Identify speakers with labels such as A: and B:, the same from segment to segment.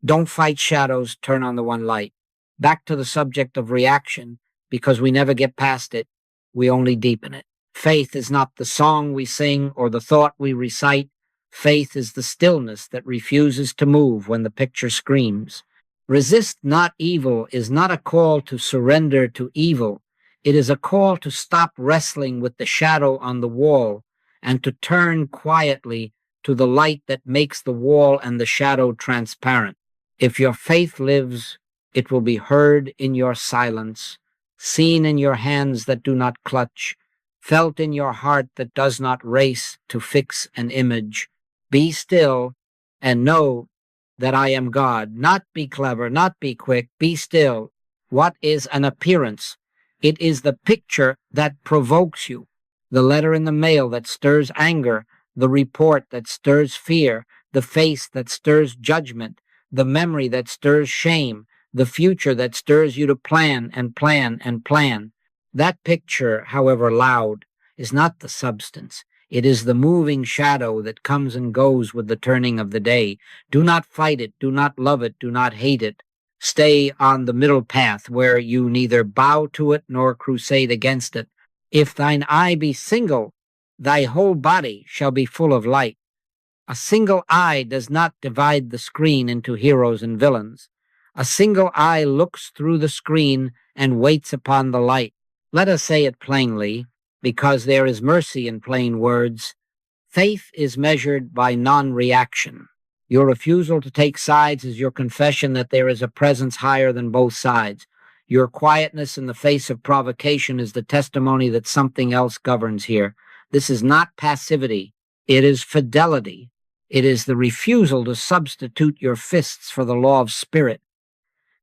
A: Don't fight shadows, turn on the one light. Back to the subject of reaction, because we never get past it, we only deepen it. Faith is not the song we sing or the thought we recite. Faith is the stillness that refuses to move when the picture screams. Resist not evil is not a call to surrender to evil. It is a call to stop wrestling with the shadow on the wall and to turn quietly to the light that makes the wall and the shadow transparent. If your faith lives, it will be heard in your silence, seen in your hands that do not clutch, felt in your heart that does not race to fix an image. Be still and know that I am God. Not be clever, not be quick, be still. What is an appearance? It is the picture that provokes you, the letter in the mail that stirs anger, the report that stirs fear, the face that stirs judgment, the memory that stirs shame, the future that stirs you to plan and plan and plan. That picture, however loud, is not the substance. It is the moving shadow that comes and goes with the turning of the day. Do not fight it, do not love it, do not hate it. Stay on the middle path where you neither bow to it nor crusade against it. If thine eye be single, thy whole body shall be full of light. A single eye does not divide the screen into heroes and villains. A single eye looks through the screen and waits upon the light. Let us say it plainly, because there is mercy in plain words. Faith is measured by non-reaction. Your refusal to take sides is your confession that there is a presence higher than both sides. Your quietness in the face of provocation is the testimony that something else governs here. This is not passivity. It is fidelity. It is the refusal to substitute your fists for the law of spirit.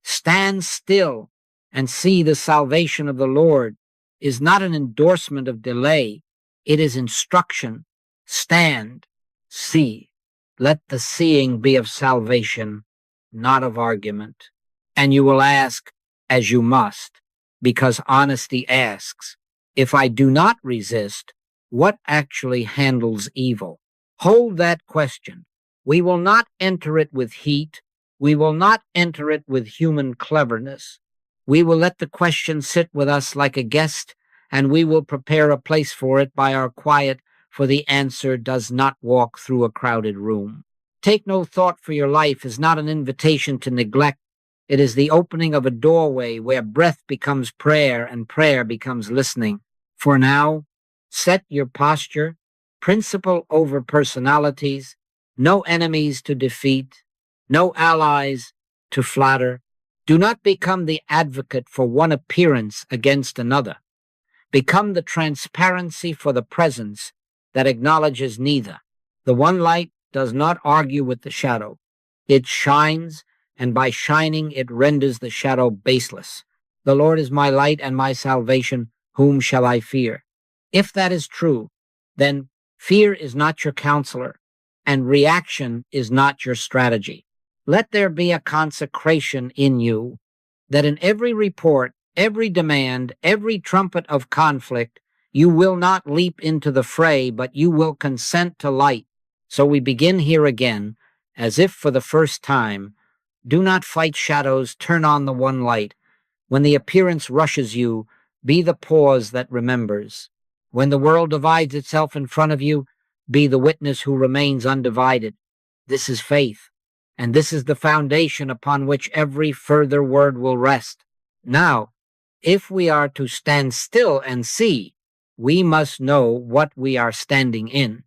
A: Stand still and see the salvation of the Lord is not an endorsement of delay. It is instruction. Stand, see. Let the seeing be of salvation, not of argument. And you will ask, as you must, because honesty asks, if I do not resist, what actually handles evil? Hold that question. We will not enter it with heat. We will not enter it with human cleverness. We will let the question sit with us like a guest, and we will prepare a place for it by our quiet, for the answer does not walk through a crowded room. Take no thought for your life is not an invitation to neglect. It is the opening of a doorway where breath becomes prayer and prayer becomes listening. For now, set your posture, principle over personalities, no enemies to defeat, no allies to flatter. Do not become the advocate for one appearance against another. Become the transparency for the presence that acknowledges neither. The one light does not argue with the shadow. It shines, and by shining it renders the shadow baseless. The Lord is my light and my salvation. Whom shall I fear? If that is true, then fear is not your counselor, and reaction is not your strategy. Let there be a consecration in you that in every report, every demand, every trumpet of conflict, you will not leap into the fray, but you will consent to light. So we begin here again, as if for the first time. Do not fight shadows, turn on the one light. When the appearance rushes you, be the pause that remembers. When the world divides itself in front of you, be the witness who remains undivided. This is faith, and this is the foundation upon which every further word will rest. Now, if we are to stand still and see, we must know what we are standing in.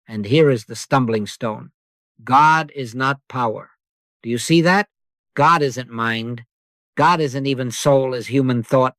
A: And here is the stumbling stone. God is not power. Do you see that? God isn't mind. God isn't even soul as human thought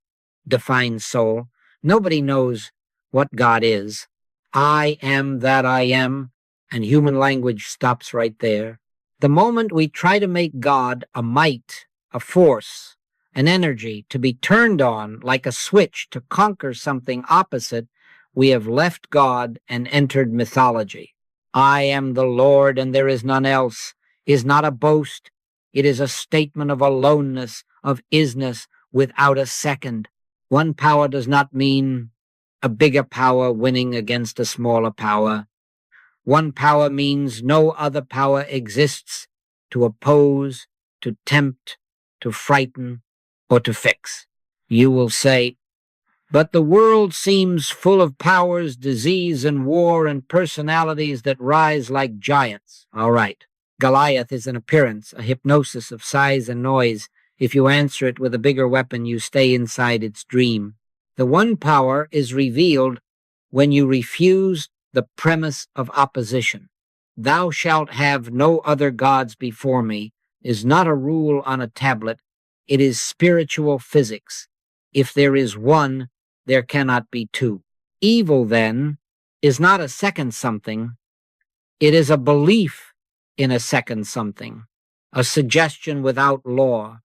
A: defines soul. Nobody knows what God is. I am that I am, and human language stops right there. The moment we try to make God a might, a force, an energy to be turned on like a switch to conquer something opposite, we have left God and entered mythology. I am the Lord and there is none else is not a boast. It is a statement of aloneness, of isness without a second. One power does not mean a bigger power winning against a smaller power. One power means no other power exists to oppose, to tempt, to frighten, or to fix. You will say, but the world seems full of powers, disease, and war, and personalities that rise like giants. All right. Goliath is an appearance, a hypnosis of size and noise. If you answer it with a bigger weapon, you stay inside its dream. The one power is revealed when you refuse the premise of opposition. Thou shalt have no other gods before me is not a rule on a tablet. It is spiritual physics. If there is one, there cannot be two. Evil, then, is not a second something. It is a belief in a second something, a suggestion without law,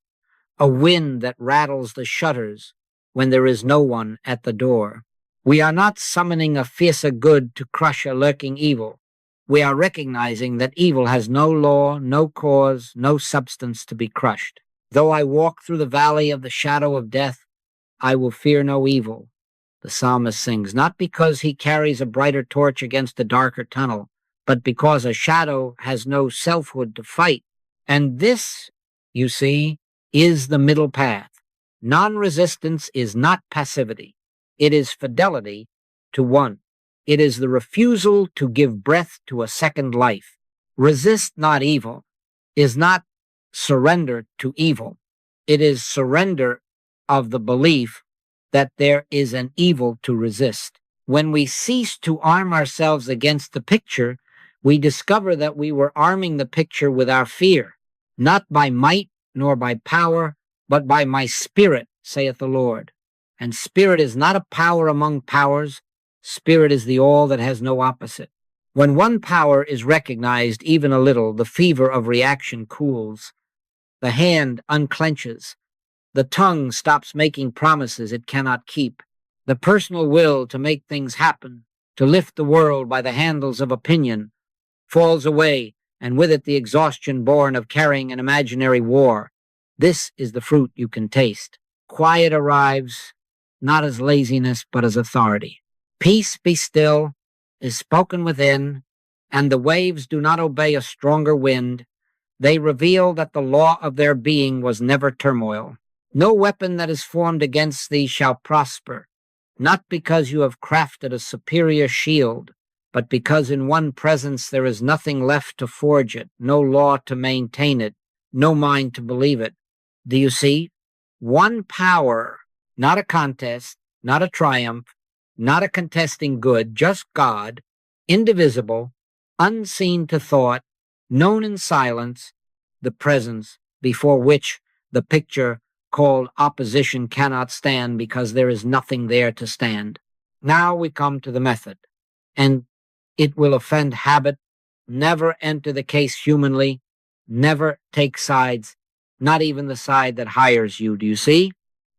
A: a wind that rattles the shutters when there is no one at the door. We are not summoning a fiercer good to crush a lurking evil. We are recognizing that evil has no law, no cause, no substance to be crushed. Though I walk through the valley of the shadow of death, I will fear no evil, the psalmist sings, not because he carries a brighter torch against a darker tunnel, but because a shadow has no selfhood to fight. And this, you see, is the middle path. Non-resistance is not passivity. It is fidelity to one. It is the refusal to give breath to a second life. Resist not evil is not surrender to evil. It is surrender of the belief that there is an evil to resist. When we cease to arm ourselves against the picture, we discover that we were arming the picture with our fear, not by might nor by power, but by my spirit, saith the Lord. And spirit is not a power among powers. Spirit is the all that has no opposite. When one power is recognized even a little, the fever of reaction cools. The hand unclenches. The tongue stops making promises it cannot keep. The personal will to make things happen, to lift the world by the handles of opinion, falls away, and with it the exhaustion born of carrying an imaginary war. This is the fruit you can taste. Quiet arrives, not as laziness, but as authority. Peace, be still, is spoken within, and the waves do not obey a stronger wind. They reveal that the law of their being was never turmoil. No weapon that is formed against thee shall prosper, not because you have crafted a superior shield, but because in one presence there is nothing left to forge it, no law to maintain it, no mind to believe it. Do you see? One power, not a contest, not a triumph, not a contesting good, just God, indivisible, unseen to thought, known in silence, the presence before which the picture called opposition cannot stand because there is nothing there to stand. Now we come to the method, and it will offend habit. Never enter the case humanly, never take sides, not even the side that hires you. Do you see?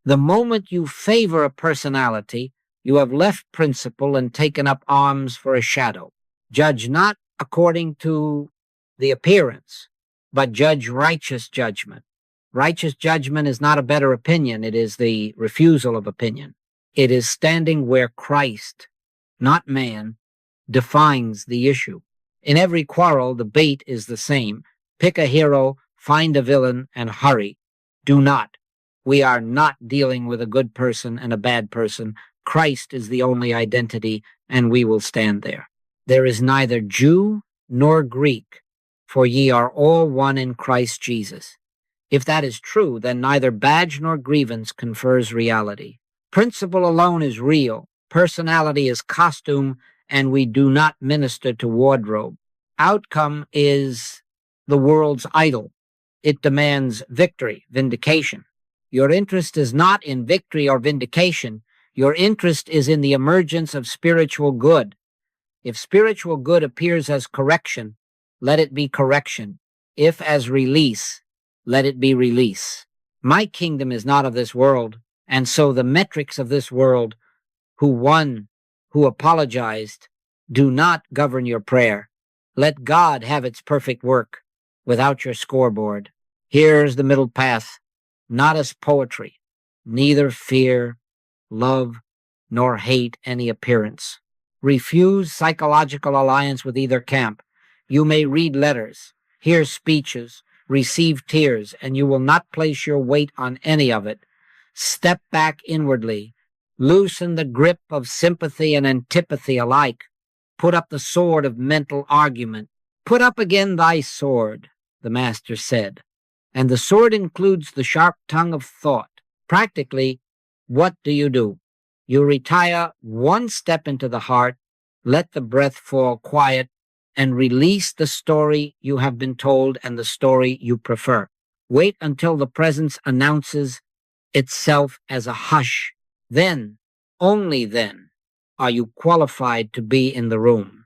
A: The moment you favor a personality, you have left principle and taken up arms for a shadow. Judge not according to the appearance, but judge righteous judgment. Righteous judgment is not a better opinion. It is the refusal of opinion. It is standing where Christ, not man, defines the issue. In every quarrel, the bait is the same. Pick a hero, find a villain, and hurry. Do not. We are not dealing with a good person and a bad person. Christ is the only identity, and we will stand there. There is neither Jew nor Greek, for ye are all one in Christ Jesus. If that is true, then neither badge nor grievance confers reality. Principle alone is real. Personality is costume, and we do not minister to wardrobe. Outcome is the world's idol. It demands victory, vindication. Your interest is not in victory or vindication. Your interest is in the emergence of spiritual good. If spiritual good appears as correction, let it be correction. If as release, let it be release. My kingdom is not of this world, and so the metrics of this world, who won, who apologized, do not govern your prayer. Let God have its perfect work without your scoreboard. Here's the middle path, not as poetry, neither fear, love, nor hate any appearance. Refuse psychological alliance with either camp. You may read letters, hear speeches, receive tears, and you will not place your weight on any of it. Step back inwardly. Loosen the grip of sympathy and antipathy alike. Put up the sword of mental argument. Put up again thy sword, the Master said. And the sword includes the sharp tongue of thought. Practically, what do? You retire one step into the heart, let the breath fall quiet, and release the story you have been told and the story you prefer. Wait until the presence announces itself as a hush. Then, only then, are you qualified to be in the room.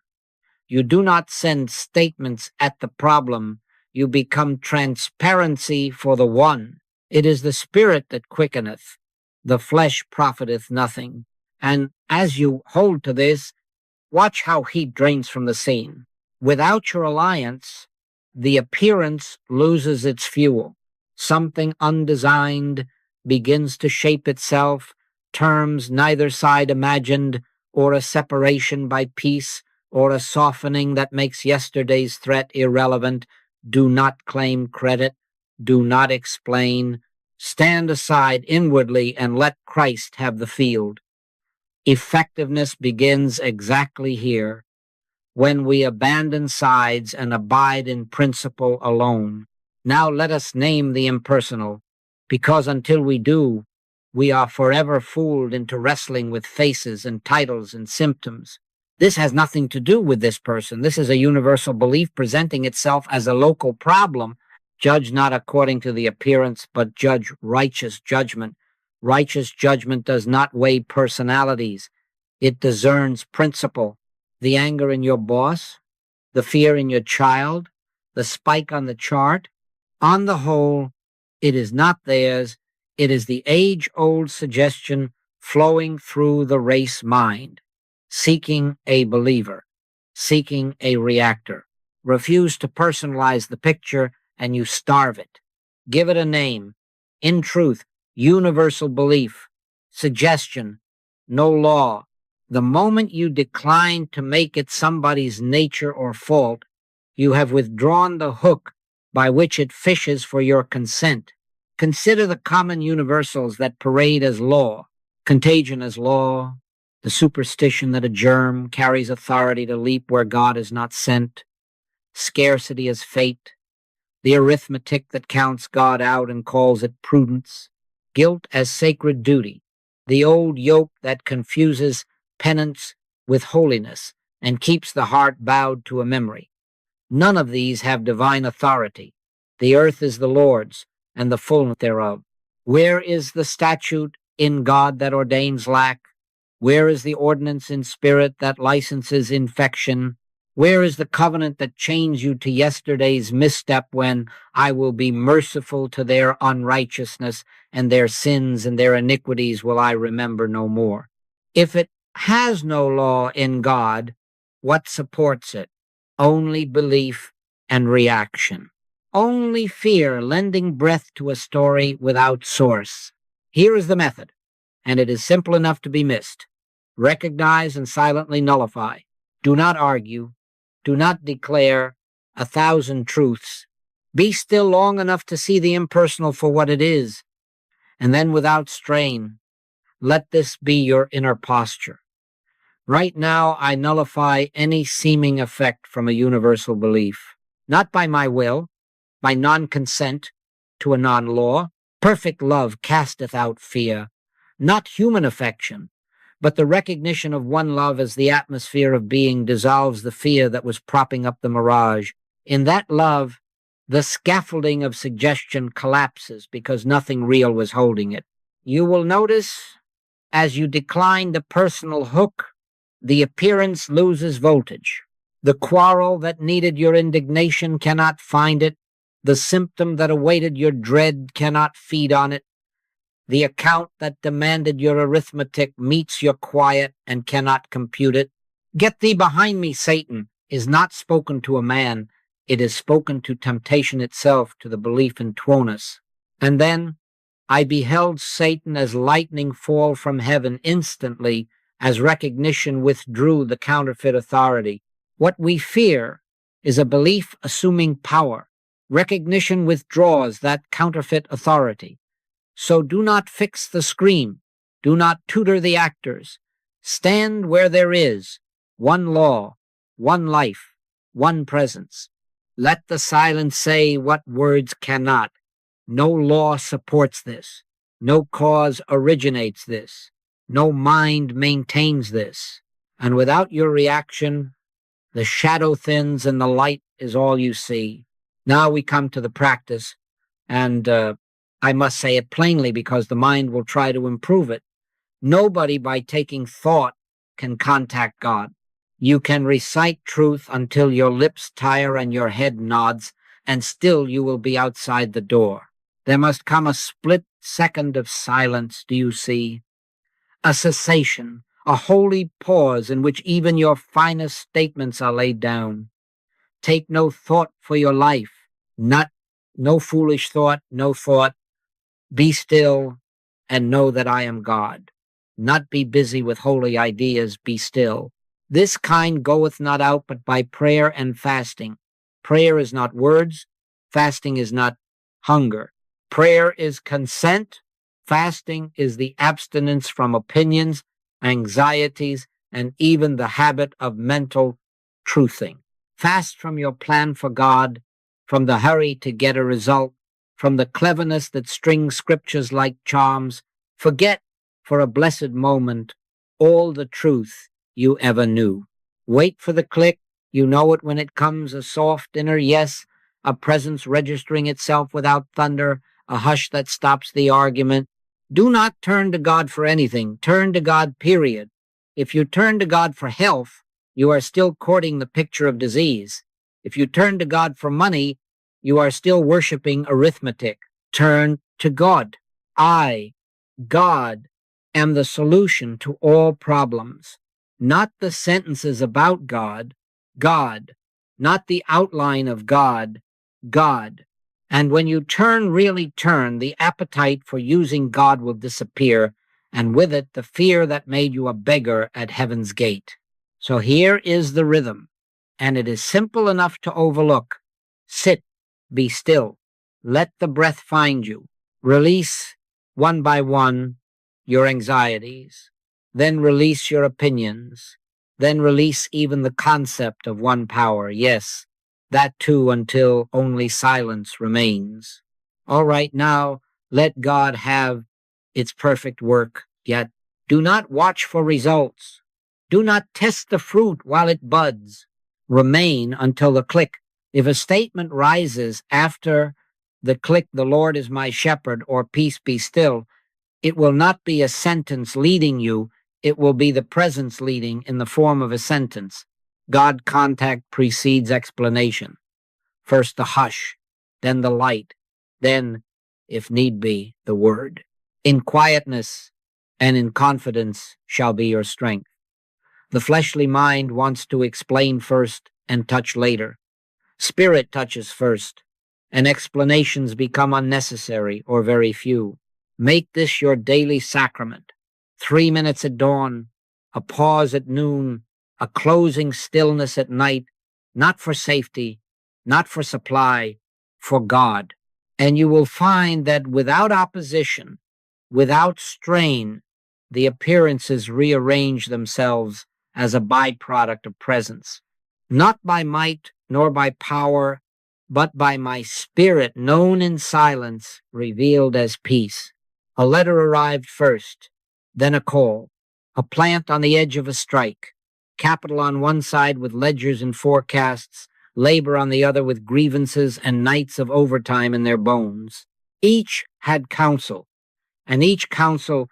A: You do not send statements at the problem. You become transparency for the one. It is the spirit that quickeneth. The flesh profiteth nothing. And as you hold to this, watch how heat drains from the scene. Without your alliance, the appearance loses its fuel. Something undesigned begins to shape itself, terms neither side imagined, or a separation by peace, or a softening that makes yesterday's threat irrelevant. Do not claim credit. Do not explain. Stand aside inwardly and let Christ have the field. Effectiveness begins exactly here, when we abandon sides and abide in principle alone. Now let us name the impersonal, because until we do, we are forever fooled into wrestling with faces and titles and symptoms. This has nothing to do with this person. This is a universal belief presenting itself as a local problem. Judge not according to the appearance, but judge righteous judgment. Righteous judgment does not weigh personalities. It discerns principle. The anger in your boss, the fear in your child, the spike on the chart. On the whole, it is not theirs. It is the age-old suggestion flowing through the race mind, seeking a believer, seeking a reactor. Refuse to personalize the picture, and you starve it. Give it a name. In truth, universal belief, suggestion, no law. The moment you decline to make it somebody's nature or fault, you have withdrawn the hook by which it fishes for your consent. Consider the common universals that parade as law. Contagion as law, the superstition that a germ carries authority to leap where God is not sent, scarcity as fate, the arithmetic that counts God out and calls it prudence, guilt as sacred duty, the old yoke that confuses penance with holiness and keeps the heart bowed to a memory. None of these have divine authority. The earth is the Lord's, and the fullness thereof. Where is the statute in God that ordains lack? Where is the ordinance in spirit that licenses infection? Where is the covenant that chains you to yesterday's misstep when I will be merciful to their unrighteousness, and their sins and their iniquities will I remember no more? If it has no law in God, what supports it? Only belief and reaction. Only fear lending breath to a story without source. Here is the method, and it is simple enough to be missed. Recognize and silently nullify. Do not argue. Do not declare 1,000 truths. Be still long enough to see the impersonal for what it is, and then without strain, let this be your inner posture. Right now, I nullify any seeming effect from a universal belief, not by my will, by non-consent to a non-law. Perfect love casteth out fear, not human affection, but the recognition of one love as the atmosphere of being dissolves the fear that was propping up the mirage. In that love, the scaffolding of suggestion collapses because nothing real was holding it. You will notice, as you decline the personal hook, the appearance loses voltage. The quarrel that needed your indignation cannot find it. The symptom that awaited your dread cannot feed on it. The account that demanded your arithmetic meets your quiet and cannot compute it. Get thee behind me, Satan, is not spoken to a man. It is spoken to temptation itself, to the belief in twoness. And then I beheld Satan as lightning fall from heaven instantly as recognition withdrew the counterfeit authority. What we fear is a belief assuming power. Recognition withdraws that counterfeit authority. So do not fix the screen. Do not tutor the actors. Stand where there is one law, one life, one presence. Let the silence say what words cannot. No law supports this. No cause originates this. No mind maintains this. And without your reaction, the shadow thins and the light is all you see. Now we come to the practice, and I must say it plainly because the mind will try to improve it. Nobody, by taking thought, can contact God. You can recite truth until your lips tire and your head nods, and still you will be outside the door. There must come a split second of silence, do you see? A cessation, a holy pause in which even your finest statements are laid down. Take no thought for your life, no foolish thought, no thought. Be still and know that I am God. Not be busy with holy ideas, be still. This kind goeth not out but by prayer and fasting. Prayer is not words, fasting is not hunger. Prayer is consent, fasting is the abstinence from opinions, anxieties, and even the habit of mental truthing. Fast from your plan for God, from the hurry to get a result, from the cleverness that strings scriptures like charms. Forget for a blessed moment all the truth you ever knew. Wait for the click. You know it when it comes, a soft inner yes, a presence registering itself without thunder, a hush that stops the argument. Do not turn to God for anything. Turn to God, period. If you turn to God for health, you are still courting the picture of disease. If you turn to God for money, you are still worshiping arithmetic. Turn to God. I, God, am the solution to all problems. Not the sentences about God, God. Not the outline of God, God. And when you really turn, the appetite for using God will disappear, and with it the fear that made you a beggar at heaven's gate. So here is the rhythm, and it is simple enough to overlook. Sit, be still, let the breath find you. Release, one by one, your anxieties. Then release your opinions. Then release even the concept of one power. Yes, that too, until only silence remains. All right, now let God have its perfect work, yet do not watch for results. Do not test the fruit while it buds. Remain until the click. If a statement rises after the click, the Lord is my shepherd, or peace be still, it will not be a sentence leading you. It will be the presence leading in the form of a sentence. God contact precedes explanation. First the hush, then the light, then, if need be, the word. In quietness and in confidence shall be your strength. The fleshly mind wants to explain first and touch later. Spirit touches first, and explanations become unnecessary or very few. Make this your daily sacrament. 3 minutes at dawn, a pause at noon, a closing stillness at night, not for safety, not for supply, for God. And you will find that without opposition, without strain, the appearances rearrange themselves as a byproduct of presence. Not by might nor by power, but by my spirit, known in silence, revealed as peace. A letter arrived first, then a call, a plant on the edge of a strike, capital on one side with ledgers and forecasts, labor on the other with grievances and nights of overtime in their bones. Each had counsel, and each counsel,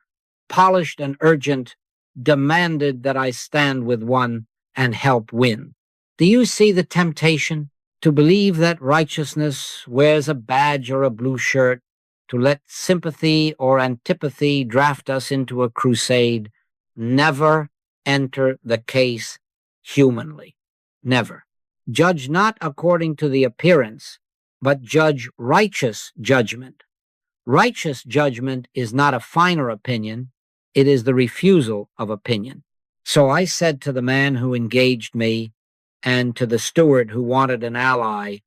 A: polished and urgent, demanded that I stand with one and help win. Do you see the temptation to believe that righteousness wears a badge or a blue shirt, to let sympathy or antipathy draft us into a crusade? Never enter the case humanly. Never. Judge not according to the appearance, but judge righteous judgment. Righteous judgment is not a finer opinion, it is the refusal of opinion. So I said to the man who engaged me and to the steward who wanted an ally,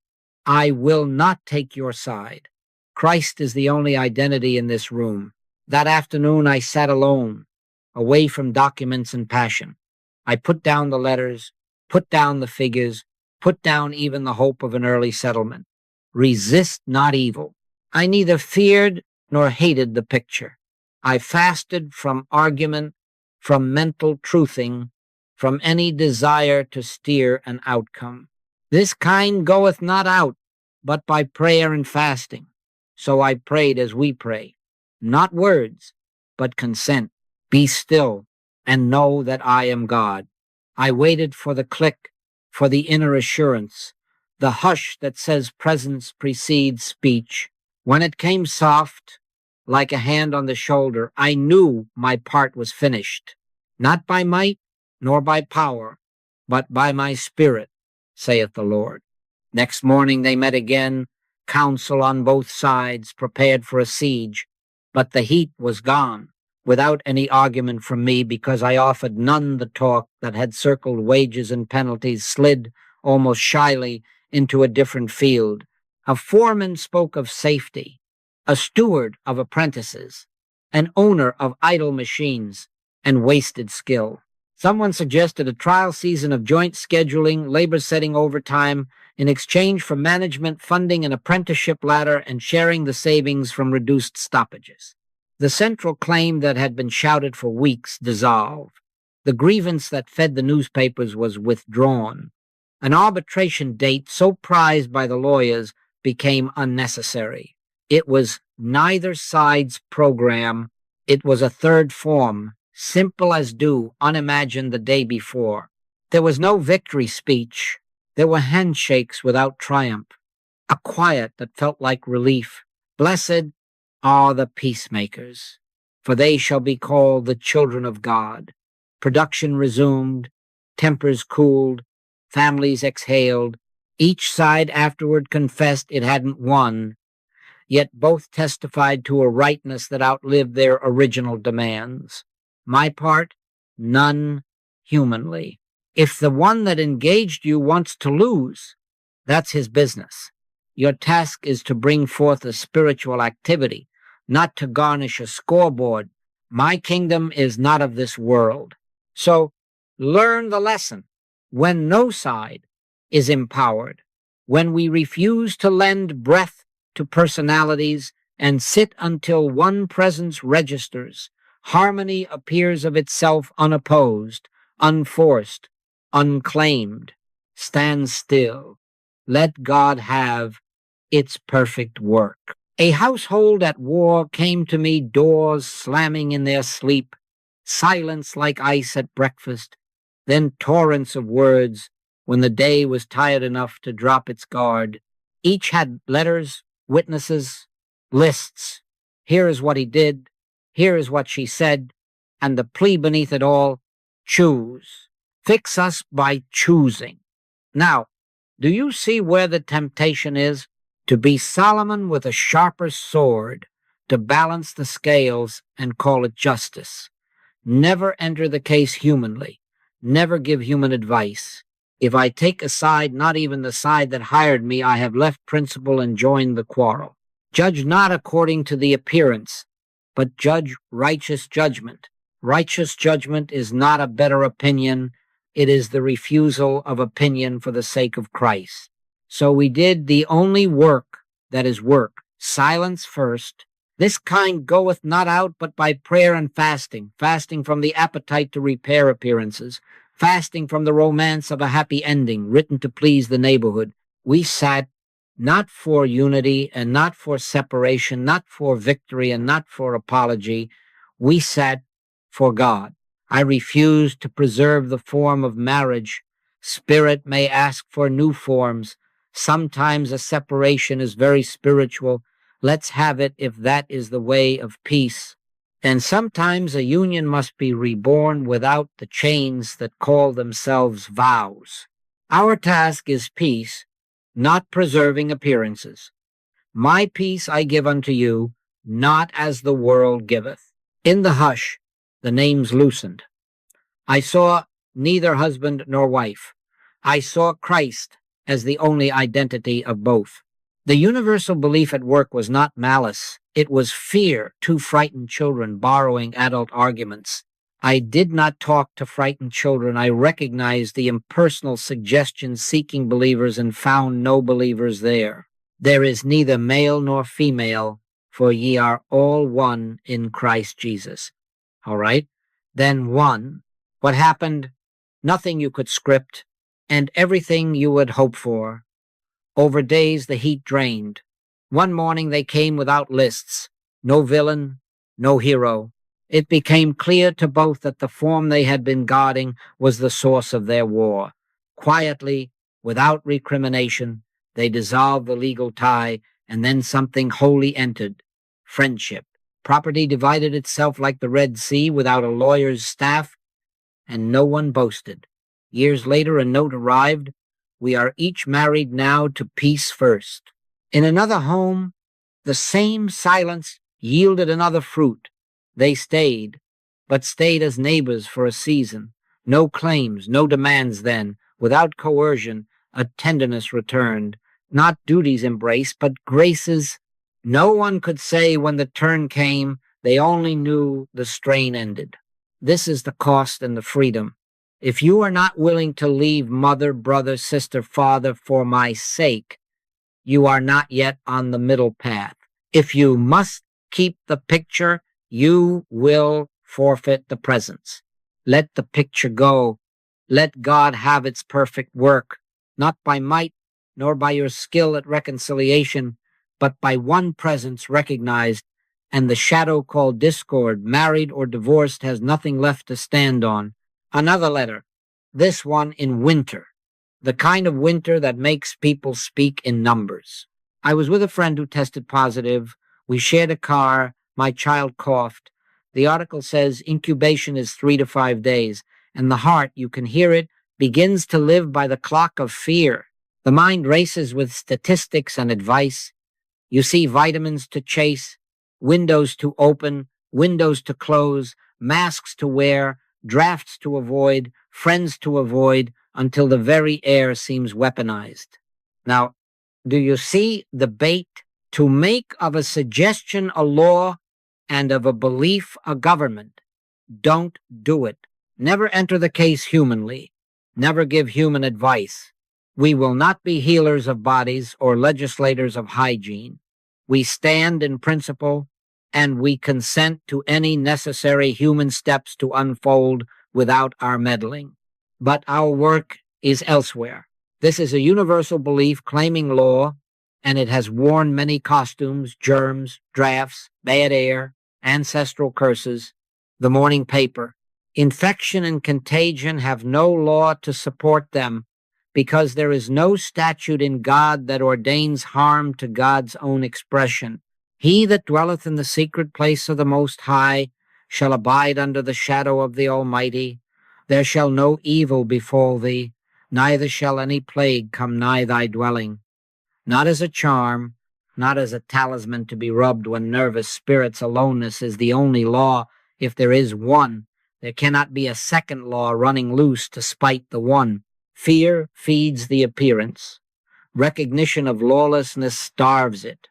A: I will not take your side. Christ is the only identity in this room. That afternoon I sat alone, away from documents and passion. I put down the letters, put down the figures, put down even the hope of an early settlement. Resist not evil. I neither feared nor hated the picture. I fasted from argument, from mental truthing, from any desire to steer an outcome. This kind goeth not out, but by prayer and fasting. So I prayed as we pray, not words, but consent. Be still and know that I am God. I waited for the click, for the inner assurance, the hush that says presence precedes speech. When it came soft, like a hand on the shoulder, I knew my part was finished, not by might nor by power, but by my spirit, saith the Lord. Next morning they met again, counsel on both sides, prepared for a siege, but the heat was gone, without any argument from me, because I offered none. The talk that had circled wages and penalties slid almost shyly into a different field. A foreman spoke of safety, a steward of apprentices, an owner of idle machines and wasted skill. Someone suggested a trial season of joint scheduling, labor setting overtime, in exchange for management funding, an apprenticeship ladder, and sharing the savings from reduced stoppages. The central claim that had been shouted for weeks dissolved. The grievance that fed the newspapers was withdrawn. An arbitration date so prized by the lawyers became unnecessary. It was neither side's program. It was a third form, simple as dew, unimagined the day before. There was no victory speech. There were handshakes without triumph, a quiet that felt like relief. Blessed are the peacemakers, for they shall be called the children of God. Production resumed, tempers cooled, families exhaled. Each side afterward confessed it hadn't won, yet both testified to a rightness that outlived their original demands. My part, none humanly. If the one that engaged you wants to lose, that's his business. Your task is to bring forth a spiritual activity, not to garnish a scoreboard. My kingdom is not of this world. So learn the lesson. When no side is empowered, when we refuse to lend breath to personalities and sit until one presence registers, harmony appears of itself unopposed, unforced, unclaimed. Stand still. Let God have its perfect work. A household at war came to me, doors slamming in their sleep, silence like ice at breakfast, then torrents of words when the day was tired enough to drop its guard. Each had letters, witnesses, lists. Here is what he did, here is what she said, and the plea beneath it all, choose. Fix us by choosing. Now, do you see where the temptation is? To be Solomon with a sharper sword, to balance the scales and call it justice. Never enter the case humanly. Never give human advice. If I take a side, not even the side that hired me, I have left principle and joined the quarrel. Judge not according to the appearance, but judge righteous judgment. Righteous judgment is not a better opinion. It is the refusal of opinion for the sake of Christ. So we did the only work that is work. Silence first. This kind goeth not out but by prayer and fasting, fasting from the appetite to repair appearances, fasting from the romance of a happy ending written to please the neighborhood. We sat not for unity and not for separation, not for victory and not for apology. We sat for God. I refused to preserve the form of marriage. Spirit may ask for new forms. Sometimes a separation is very spiritual. Let's have it if that is the way of peace. And sometimes a union must be reborn without the chains that call themselves vows. Our task is peace, not preserving appearances. My peace I give unto you, not as the world giveth. In the hush, the names loosened. I saw neither husband nor wife. I saw Christ, as the only identity of both. The universal belief at work was not malice, it was fear, two frightened children borrowing adult arguments. I did not talk to frightened children. I recognized the impersonal suggestion seeking believers and found no believers there. There is neither male nor female, for ye are all one in Christ Jesus. All right? Then one. What happened? Nothing you could script, and everything you would hope for. Over days the heat drained. One morning they came without lists. No villain, no hero. It became clear to both that the form they had been guarding was the source of their war. Quietly, without recrimination, they dissolved the legal tie, and then something holy entered: friendship. Property divided itself like the Red Sea without a lawyer's staff, and no one boasted. Years later, a note arrived: we are each married now to peace first. In another home, the same silence yielded another fruit. They stayed, but stayed as neighbors for a season. No claims, no demands then. Without coercion, a tenderness returned. Not duties embraced, but graces. No one could say when the turn came. They only knew the strain ended. This is the cost and the freedom. If you are not willing to leave mother, brother, sister, father for my sake, you are not yet on the middle path. If you must keep the picture, you will forfeit the presence. Let the picture go. Let God have its perfect work, not by might, nor by your skill at reconciliation, but by one presence recognized, and the shadow called discord, married or divorced, has nothing left to stand on. Another letter, this one in winter, the kind of winter that makes people speak in numbers. I was with a friend who tested positive. We shared a car. My child coughed. The article says incubation is 3 to 5 days, and the heart, you can hear it, begins to live by the clock of fear. The mind races with statistics and advice. You see vitamins to chase, windows to open, windows to close, masks to wear, drafts to avoid, friends to avoid, until the very air seems weaponized. Now, do you see the bait? To make of a suggestion a law and of a belief a government. Don't do it. Never enter the case humanly. Never give human advice. We will not be healers of bodies or legislators of hygiene. We stand in principle, and we consent to any necessary human steps to unfold without our meddling. But our work is elsewhere. This is a universal belief claiming law, and it has worn many costumes: germs, drafts, bad air, ancestral curses, the morning paper. Infection and contagion have no law to support them, because there is no statute in God that ordains harm to God's own expression. He that dwelleth in the secret place of the Most High shall abide under the shadow of the Almighty. There shall no evil befall thee, neither shall any plague come nigh thy dwelling. Not as a charm, not as a talisman to be rubbed when nervous. Spirits aloneness is the only law. If there is one, there cannot be a second law running loose to spite the one. Fear feeds the appearance. Recognition of lawlessness starves it.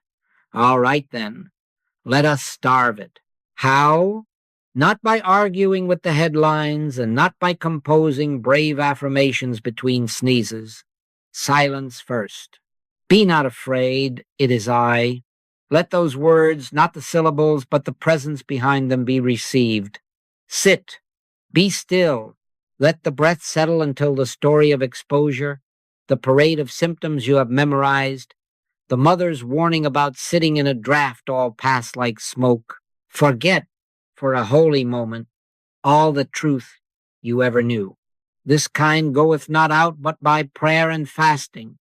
A: All right then, let us starve it. How? Not by arguing with the headlines, and not by composing brave affirmations between sneezes. Silence first. Be not afraid, it is I. Let those words, not the syllables, but the presence behind them, be received. Sit. Be still. Let the breath settle until the story of exposure, the parade of symptoms you have memorized, the mother's warning about sitting in a draft all pass like smoke. Forget, for a holy moment, all the truth you ever knew. This kind goeth not out but by prayer and fasting.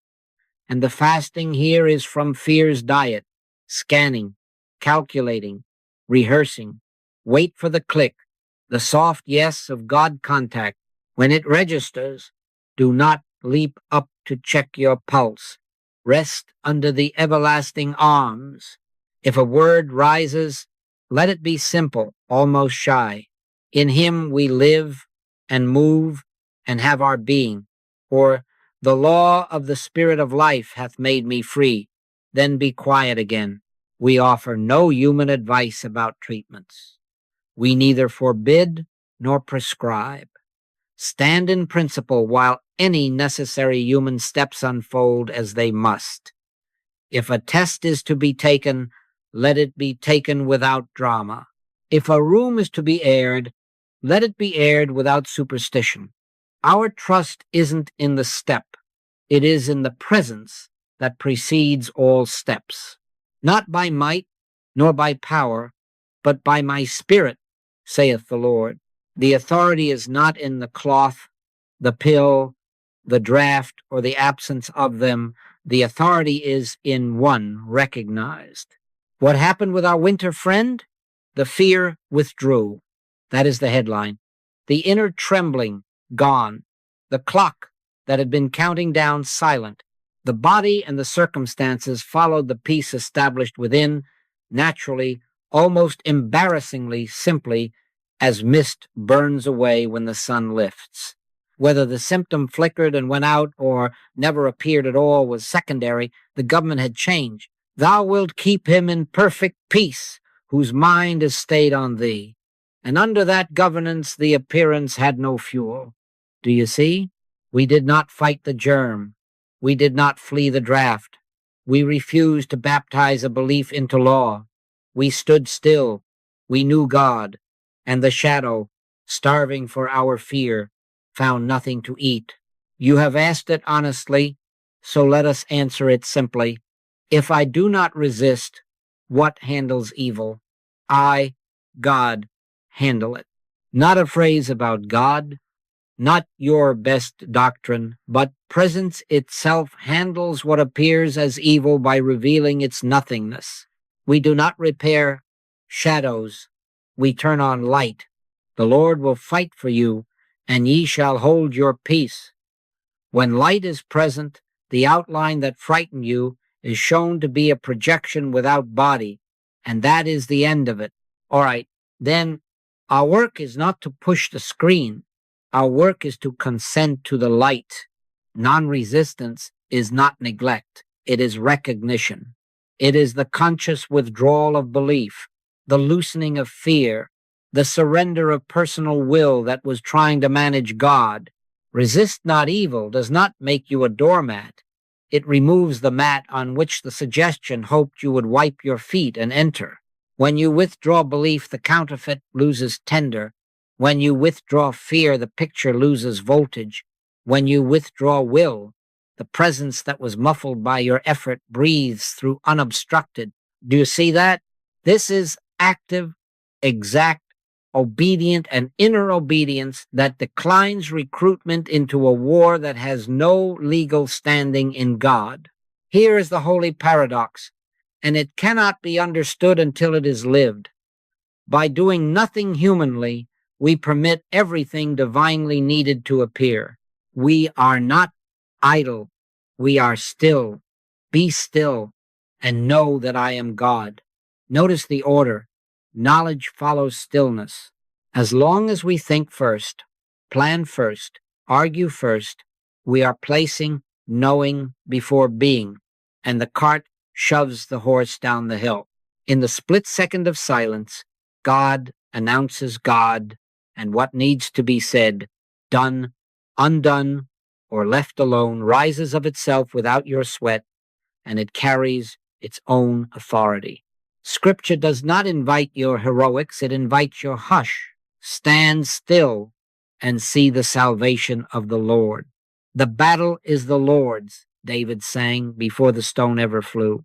A: And the fasting here is from fear's diet: scanning, calculating, rehearsing. Wait for the click, the soft yes of God contact. When it registers, do not leap up to check your pulse. Rest under the everlasting arms. If a word rises, let it be simple, almost shy. In him we live and move and have our being. Or The law of the Spirit of life hath made me free. Then be quiet again. We offer no human advice about treatments. We neither forbid nor prescribe. Stand in principle while any necessary human steps unfold as they must. If a test is to be taken, let it be taken without drama. If a room is to be aired, let it be aired without superstition. Our trust isn't in the step. It is in the presence that precedes all steps. Not by might, nor by power, but by my Spirit, saith the Lord. The authority is not in the cloth, the pill, the draught, or the absence of them. The authority is in one recognized. What happened with our winter friend? The fear withdrew. That is the headline. The inner trembling gone. The clock that had been counting down silent. The body and the circumstances followed the peace established within, naturally, almost embarrassingly simply, as mist burns away when the sun lifts. Whether the symptom flickered and went out or never appeared at all was secondary. The government had changed. Thou wilt keep him in perfect peace, whose mind is stayed on thee. And under that governance the appearance had no fuel. Do you see? We did not fight the germ. We did not flee the draft. We refused to baptize a belief into law. We stood still. We knew God. And the shadow, starving for our fear, found nothing to eat. You have asked it honestly, so let us answer it simply. If I do not resist, what handles evil? I, God, handle it. Not a phrase about God, not your best doctrine, but presence itself handles what appears as evil by revealing its nothingness. We do not repair shadows, we turn on light. The Lord will fight for you, and ye shall hold your peace. When light is present, the outline that frightened you is shown to be a projection without body, and that is the end of it. All right, then our work is not to push the screen. Our work is to consent to the light. Non-resistance is not neglect. It is recognition. It is the conscious withdrawal of belief, the loosening of fear, the surrender of personal will that was trying to manage God. Resist not evil does not make you a doormat. It removes the mat on which the suggestion hoped you would wipe your feet and enter. When you withdraw belief, the counterfeit loses tender. When you withdraw fear, the picture loses voltage. When you withdraw will, the presence that was muffled by your effort breathes through unobstructed. Do you see that? This is active, exact, obedient, and inner obedience that declines recruitment into a war that has no legal standing in God. Here is the holy paradox, and it cannot be understood until it is lived. By doing nothing humanly, we permit everything divinely needed to appear. We are not idle. We are still. Be still and know that I am God. Notice the order. Knowledge follows stillness. As long as we think first, plan first, argue first, we are placing knowing before being, and the cart shoves the horse down the hill. In the split second of silence, God announces God, and what needs to be said, done, undone, or left alone, rises of itself without your sweat, and it carries its own authority. Scripture does not invite your heroics, it invites your hush. Stand still and see the salvation of the Lord. The battle is the Lord's, David sang before the stone ever flew.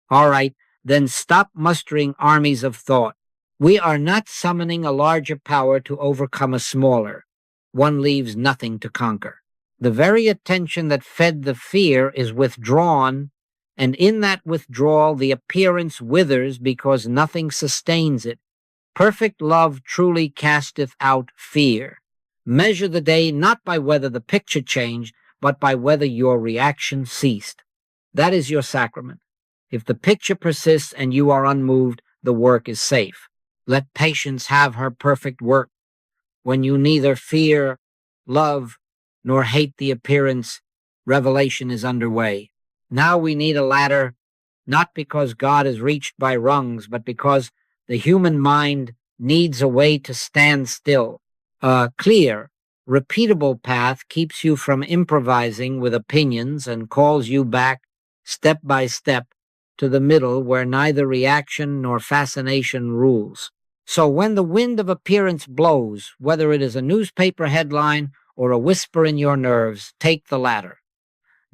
A: All right, then stop mustering armies of thought. We are not summoning a larger power to overcome a smaller. One leaves nothing to conquer. The very attention that fed the fear is withdrawn, and in that withdrawal the appearance withers because nothing sustains it. Perfect love truly casteth out fear. Measure the day not by whether the picture changed, but by whether your reaction ceased. That is your sacrament. If the picture persists and you are unmoved, the work is safe. Let patience have her perfect work. When you neither fear, love, nor hate the appearance, revelation is underway. Now we need a ladder, not because God is reached by rungs, but because the human mind needs a way to stand still. A clear, repeatable path keeps you from improvising with opinions and calls you back, step by step, to the middle where neither reaction nor fascination rules. So when the wind of appearance blows, whether it is a newspaper headline or a whisper in your nerves, take the latter.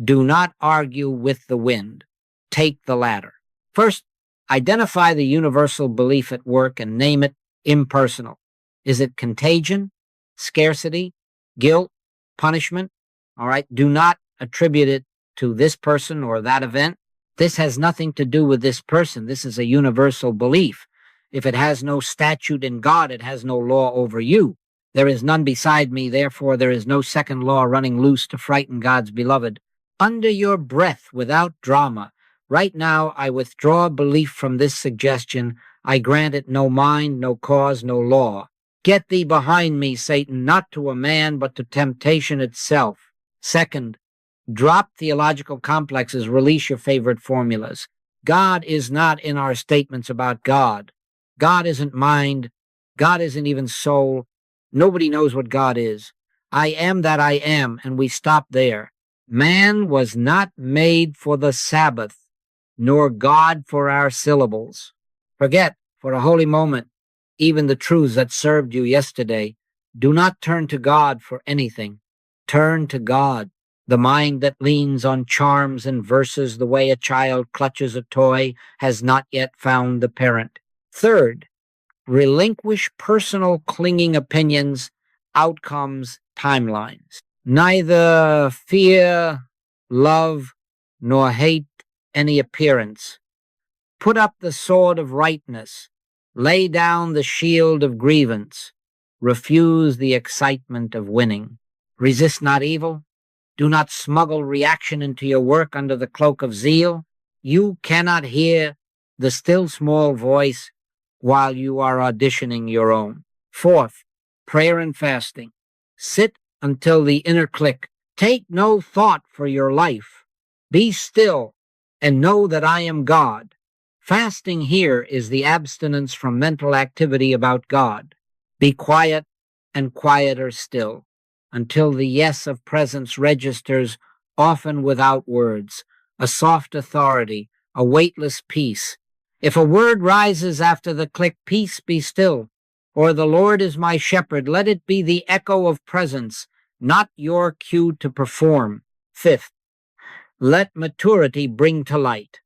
A: Do not argue with the wind. Take the latter. First, identify the universal belief at work and name it impersonal. Is it contagion, scarcity, guilt, punishment? All right. Do not attribute it to this person or that event. This has nothing to do with this person. This is a universal belief. If it has no statute in God, it has no law over you. There is none beside me, therefore there is no second law running loose to frighten God's beloved. Under your breath, without drama, right now I withdraw belief from this suggestion. I grant it no mind, no cause, no law. Get thee behind me, Satan, not to a man, but to temptation itself. Second, drop theological complexes, release your favorite formulas. God is not in our statements about God. God isn't mind. God isn't even soul. Nobody knows what God is. I am that I am, and we stop there. Man was not made for the Sabbath, nor God for our syllables. Forget, for a holy moment, even the truths that served you yesterday. Do not turn to God for anything. Turn to God, the mind that leans on charms and verses the way a child clutches a toy has not yet found the parent. Third, relinquish personal clinging opinions, outcomes, timelines. Neither fear, love, nor hate any appearance. Put up the sword of rightness. Lay down the shield of grievance. Refuse the excitement of winning. Resist not evil. Do not smuggle reaction into your work under the cloak of zeal. You cannot hear the still small voice while you are auditioning your own. Fourth, prayer and fasting. Sit until the inner click. Take no thought for your life. Be still and know that I am God. Fasting here is the abstinence from mental activity about God. Be quiet and quieter still until the yes of presence registers, often without words, a soft authority, a weightless peace. If a word rises after the click, peace be still, or the Lord is my shepherd, let it be the echo of presence, not your cue to perform. Fifth, let maturity bring to light.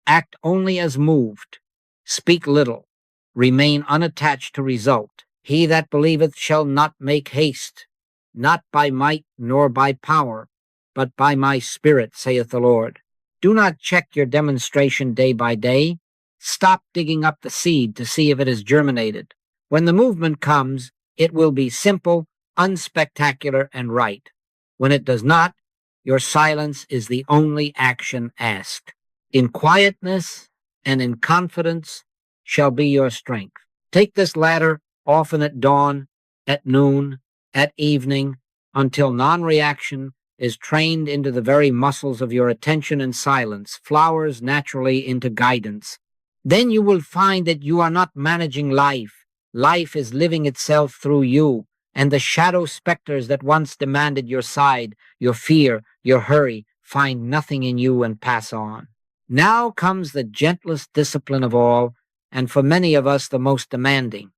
A: Act only as moved. Speak little. Remain unattached to result. He that believeth shall not make haste, not by might nor by power, but by my spirit, saith the Lord. Do not check your demonstration day by day. Stop digging up the seed to see if it has germinated. When the movement comes, it will be simple, unspectacular, and right. When it does not, your silence is the only action asked. In quietness and in confidence shall be your strength. Take this ladder often at dawn, at noon, at evening, until non-reaction is trained into the very muscles of your attention and silence, flowers naturally into guidance. Then you will find that you are not managing life. Life is living itself through you, and the shadow specters that once demanded your side, your fear, your hurry, find nothing in you and pass on. Now comes the gentlest discipline of all, and for many of us the most demanding.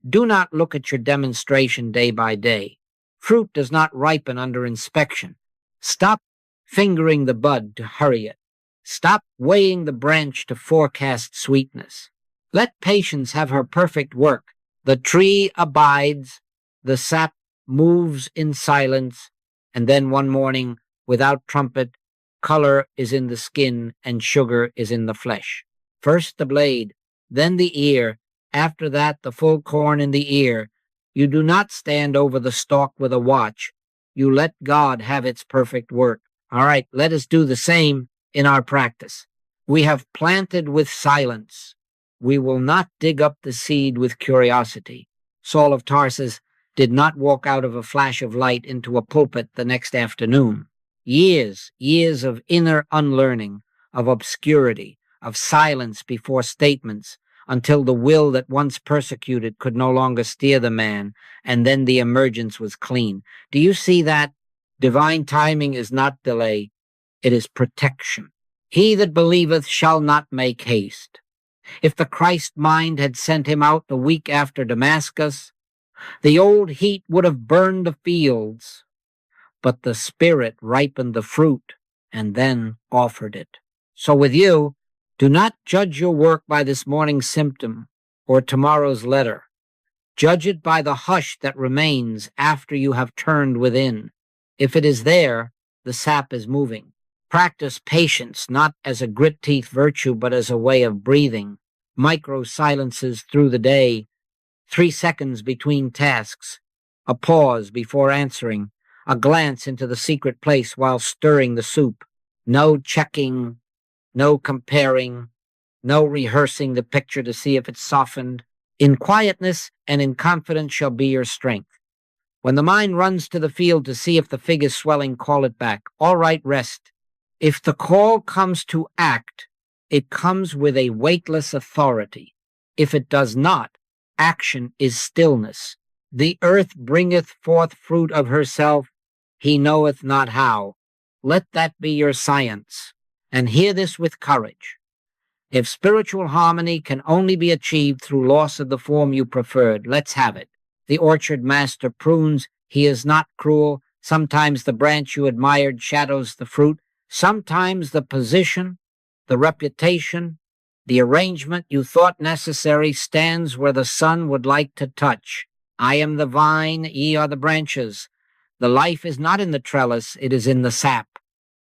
A: Do not look at your demonstration day by day. Fruit does not ripen under inspection. Stop fingering the bud to hurry it. Stop weighing the branch to forecast sweetness. Let patience have her perfect work. The tree abides, the sap moves in silence, and then one morning, without trumpet, color is in the skin and sugar is in the flesh. First the blade, then the ear, after that the full corn in the ear. You do not stand over the stalk with a watch. You let God have its perfect work. All right, let us do the same in our practice. We have planted with silence. We will not dig up the seed with curiosity. Saul of Tarsus did not walk out of a flash of light into a pulpit the next afternoon. years of inner unlearning, of obscurity, of silence before statements, until the will that once persecuted could no longer steer the man, and then the emergence was clean. Do you see that? Divine timing is not delay, it is protection. He that believeth shall not make haste. If the Christ mind had sent him out the week after Damascus, the old heat would have burned the fields, but the Spirit ripened the fruit and then offered it. So with you, do not judge your work by this morning's symptom or tomorrow's letter. Judge it by the hush that remains after you have turned within. If it is there, the sap is moving. Practice patience not as a grit-teeth virtue, but as a way of breathing. Micro silences through the day, 3 seconds between tasks, a pause before answering, a glance into the secret place while stirring the soup. No checking, no comparing, no rehearsing the picture to see if it's softened. In quietness and in confidence shall be your strength. When the mind runs to the field to see if the fig is swelling, call it back. All right, rest. If the call comes to act, it comes with a weightless authority. If it does not, action is stillness. The earth bringeth forth fruit of herself, he knoweth not how. Let that be your science, and hear this with courage. If spiritual harmony can only be achieved through loss of the form you preferred, let's have it. The orchard master prunes, he is not cruel. Sometimes the branch you admired shadows the fruit. Sometimes the position, the reputation, the arrangement you thought necessary stands where the sun would like to touch. I am the vine, ye are the branches. The life is not in the trellis, it is in the sap.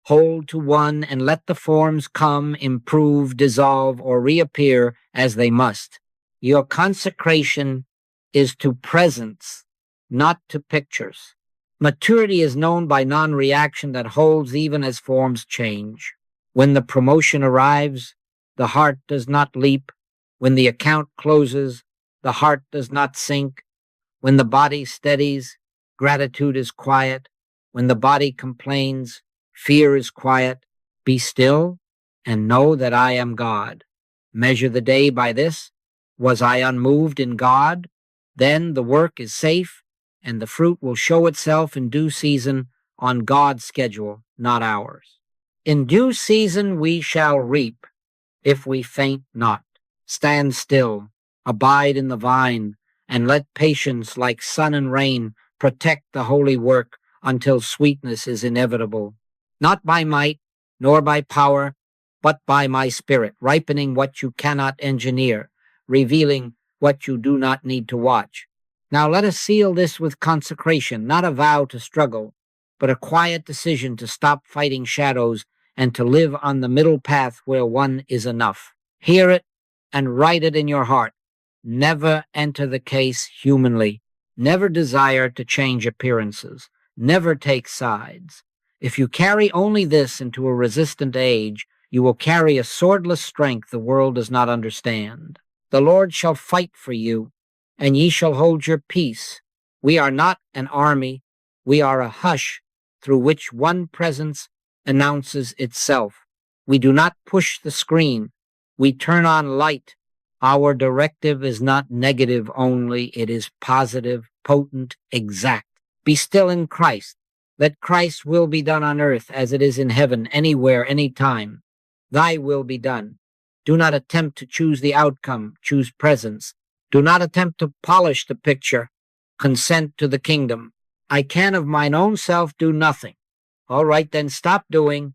A: Hold to one and let the forms come, improve, dissolve, or reappear as they must. Your consecration is to presence, not to pictures. Maturity is known by non-reaction that holds even as forms change. When the promotion arrives, the heart does not leap. When the account closes, the heart does not sink. When the body steadies, gratitude is quiet. When the body complains, fear is quiet. Be still and know that I am God. Measure the day by this. Was I unmoved in God? Then the work is safe, and the fruit will show itself in due season on God's schedule, not ours. In due season we shall reap, if we faint not. Stand still, abide in the vine, and let patience, like sun and rain, protect the holy work until sweetness is inevitable. Not by might, nor by power, but by my Spirit, ripening what you cannot engineer, revealing what you do not need to watch. Now let us seal this with consecration, not a vow to struggle, but a quiet decision to stop fighting shadows and to live on the middle path where one is enough. Hear it and write it in your heart. Never enter the case humanly. Never desire to change appearances. Never take sides. If you carry only this into a resistant age, you will carry a swordless strength the world does not understand. The Lord shall fight for you, and ye shall hold your peace. We are not an army. We are a hush through which one presence announces itself. We do not push the screen. We turn on light. Our directive is not negative only. It is positive, potent, exact. Be still in Christ. Let Christ's will be done on earth as it is in heaven, anywhere, anytime. Thy will be done. Do not attempt to choose the outcome. Choose presence. Do not attempt to polish the picture. Consent to the kingdom. I can of mine own self do nothing. All right, then stop doing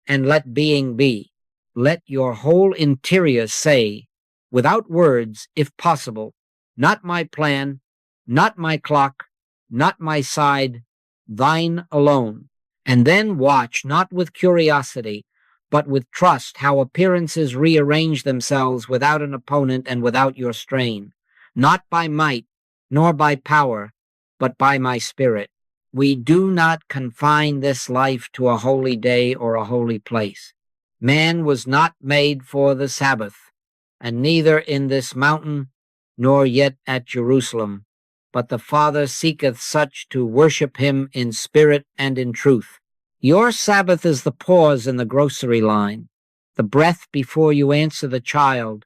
A: and let being be. Let your whole interior say, without words, if possible, not my plan, not my clock, not my side, thine alone. And then watch, not with curiosity, but with trust, how appearances rearrange themselves without an opponent and without your strain. Not by might, nor by power, but by my Spirit. We do not confine this life to a holy day or a holy place. Man was not made for the Sabbath, and neither in this mountain, nor yet at Jerusalem. But the Father seeketh such to worship him in spirit and in truth. Your Sabbath is the pause in the grocery line, the breath before you answer the child,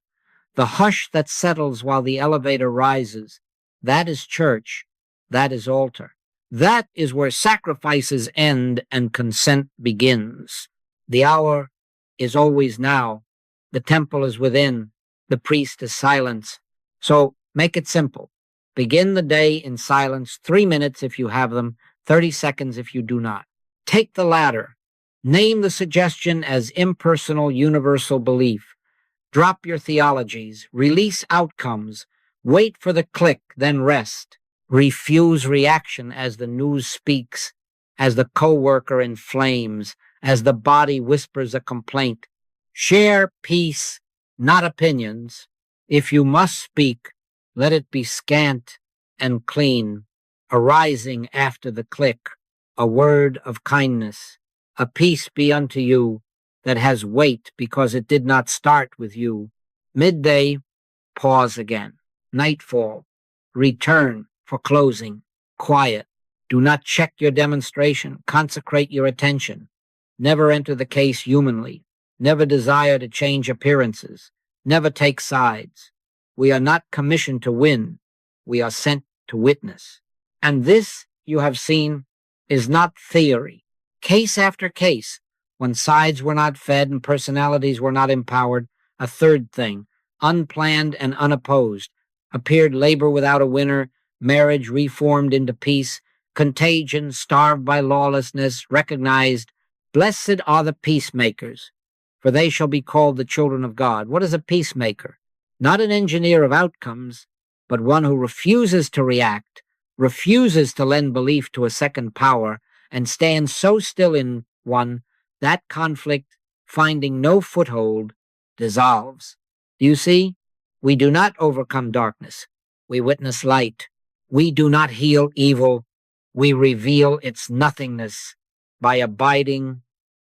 A: the hush that settles while the elevator rises. That is church. That is altar. That is where sacrifices end and consent begins. The hour is always now. The temple is within. The priest is silence. So make it simple. Begin the day in silence, 3 minutes if you have them, 30 seconds if you do not. Take the latter. Name the suggestion as impersonal universal belief. Drop your theologies. Release outcomes. Wait for the click, then rest. Refuse reaction as the news speaks, as the coworker inflames, as the body whispers a complaint. Share peace, not opinions. If you must speak, let it be scant and clean, arising after the click, a word of kindness. A peace be unto you that has weight because it did not start with you. Midday, pause again. Nightfall, return for closing. Quiet. Do not check your demonstration. Consecrate your attention. Never enter the case humanly. Never desire to change appearances. Never take sides. We are not commissioned to win. We are sent to witness. And this, you have seen, is not theory. Case after case, when sides were not fed and personalities were not empowered, a third thing, unplanned and unopposed, appeared labor without a winner, marriage reformed into peace, contagion starved by lawlessness, recognized, blessed are the peacemakers, for they shall be called the children of God. What is a peacemaker? Not an engineer of outcomes, but one who refuses to react, refuses to lend belief to a second power, and stands so still in one that conflict, finding no foothold, dissolves. Do you see? We do not overcome darkness. We witness light. We do not heal evil. We reveal its nothingness by abiding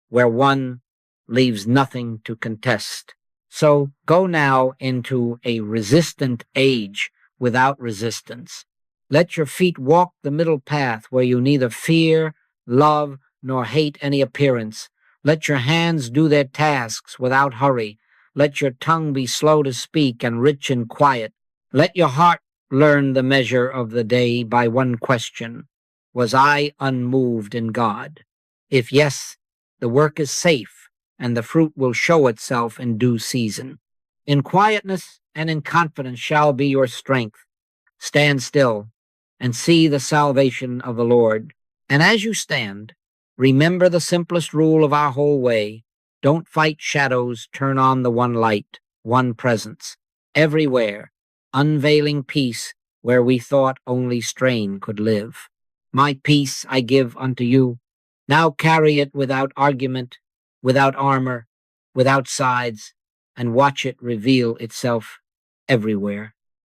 A: where one leaves nothing to contest. So go now into a resistant age without resistance. Let your feet walk the middle path where you neither fear, love, nor hate any appearance. Let your hands do their tasks without hurry. Let your tongue be slow to speak and rich in quiet. Let your heart learn the measure of the day by one question. Was I unmoved in God? If yes, the work is safe, and the fruit will show itself in due season. In quietness and in confidence shall be your strength. Stand still and see the salvation of the Lord. And as you stand, remember the simplest rule of our whole way. Don't fight shadows, turn on the one light, one presence. Everywhere, unveiling peace where we thought only strain could live. My peace I give unto you. Now carry it without argument, without armor, without sides, and watch it reveal itself everywhere.